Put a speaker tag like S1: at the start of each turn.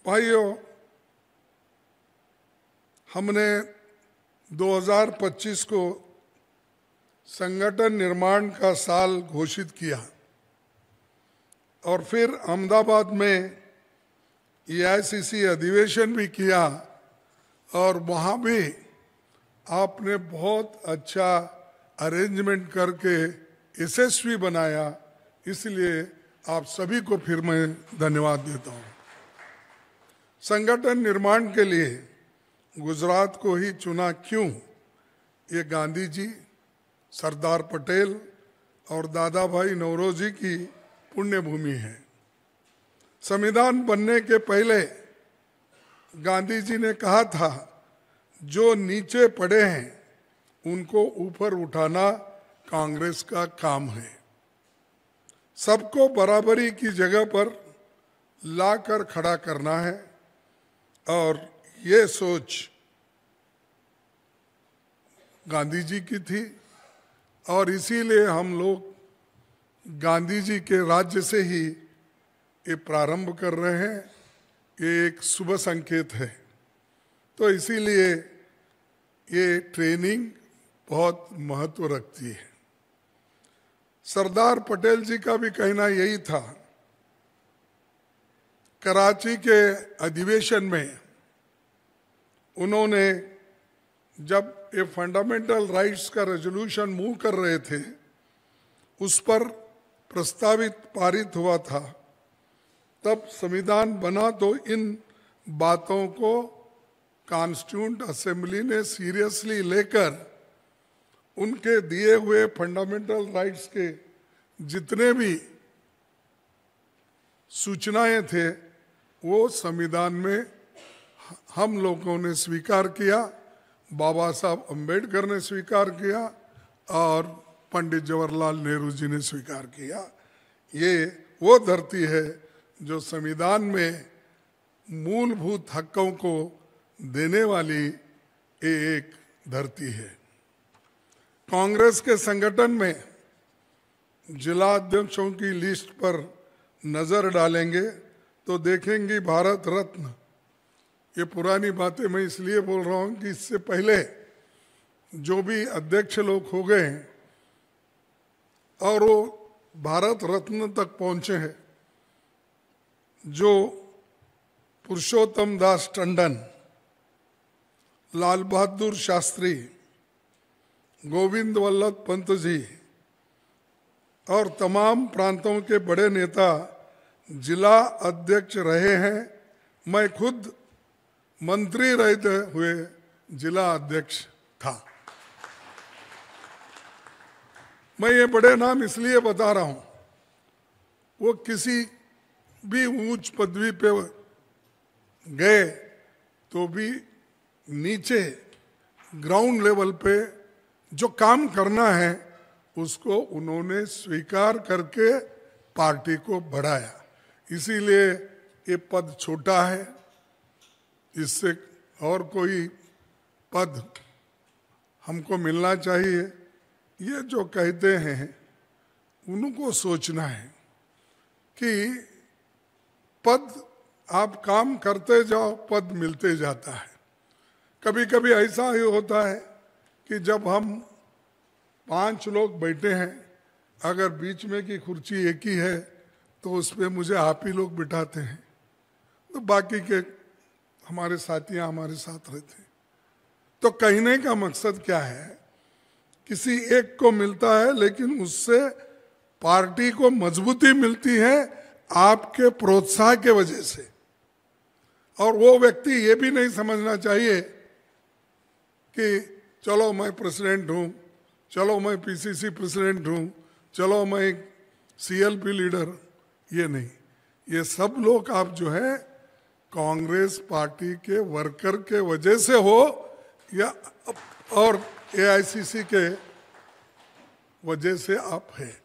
S1: भाइयों, हमने 2025 को संगठन निर्माण का साल घोषित किया और फिर अहमदाबाद में एआईसीसी अधिवेशन भी किया और वहाँ भी आपने बहुत अच्छा अरेंजमेंट करके यशस्वी बनाया। इसलिए आप सभी को फिर मैं धन्यवाद देता हूँ। संगठन निर्माण के लिए गुजरात को ही चुना क्यों? ये गांधी जी, सरदार पटेल और दादा भाई नौरोजी की पुण्य भूमि है। संविधान बनने के पहले गांधी जी ने कहा था, जो नीचे पड़े हैं उनको ऊपर उठाना कांग्रेस का काम है। सबको बराबरी की जगह पर लाकर खड़ा करना है और ये सोच गांधी जी की थी और इसीलिए हम लोग गांधी जी के राज्य से ही ये प्रारंभ कर रहे हैं। ये एक शुभ संकेत है। तो इसीलिए ये ट्रेनिंग बहुत महत्व रखती है। सरदार पटेल जी का भी कहना यही था। कराची के अधिवेशन में उन्होंने जब ये फंडामेंटल राइट्स का रेजोल्यूशन मूव कर रहे थे, उस पर प्रस्तावित पारित हुआ था, तब संविधान बना तो इन बातों को कॉन्स्टिट्यूएंट असेंबली ने सीरियसली लेकर उनके दिए हुए फंडामेंटल राइट्स के जितने भी सूचनाएं थे वो संविधान में हम लोगों ने स्वीकार किया, बाबा साहब अम्बेडकर ने स्वीकार किया और पंडित जवाहरलाल नेहरू जी ने स्वीकार किया। ये वो धरती है जो संविधान में मूलभूत हकों को देने वाली एक धरती है। कांग्रेस के संगठन में जिला अध्यक्षों की लिस्ट पर नजर डालेंगे तो देखेंगे भारत रत्न। ये पुरानी बातें मैं इसलिए बोल रहा हूँ कि इससे पहले जो भी अध्यक्ष लोग हो गए हैं और वो भारत रत्न तक पहुंचे हैं, जो पुरुषोत्तम दास टंडन, लाल बहादुर शास्त्री, गोविंद वल्लभ पंत जी और तमाम प्रांतों के बड़े नेता जिला अध्यक्ष रहे हैं। मैं खुद मंत्री रहते हुए जिला अध्यक्ष था। मैं ये बड़े नाम इसलिए बता रहा हूं, वो किसी भी ऊंच पदवी पे गए तो भी नीचे ग्राउंड लेवल पे जो काम करना है उसको उन्होंने स्वीकार करके पार्टी को बढ़ाया। इसीलिए ये पद छोटा है, इससे और कोई पद हमको मिलना चाहिए। ये जो कहते हैं उनको सोचना है कि पद आप काम करते जाओ, पद मिलते जाता है। कभी कभी ऐसा ही होता है कि जब हम 5 लोग बैठे हैं, अगर बीच में की कुर्सी एक ही है तो उस पर मुझे आप ही लोग बिठाते हैं, तो बाकी के हमारे साथियां हमारे साथ रहते हैं। तो कहने का मकसद क्या है? किसी एक को मिलता है लेकिन उससे पार्टी को मजबूती मिलती है आपके प्रोत्साहन के वजह से। और वो व्यक्ति ये भी नहीं समझना चाहिए कि चलो मैं प्रेसिडेंट हूँ, चलो मैं पीसीसी प्रेसिडेंट हूँ, चलो मैं सीएलपी लीडर। ये नहीं, ये सब लोग आप जो है कांग्रेस पार्टी के वर्कर के वजह से हो या और एआईसीसी के वजह से आप है।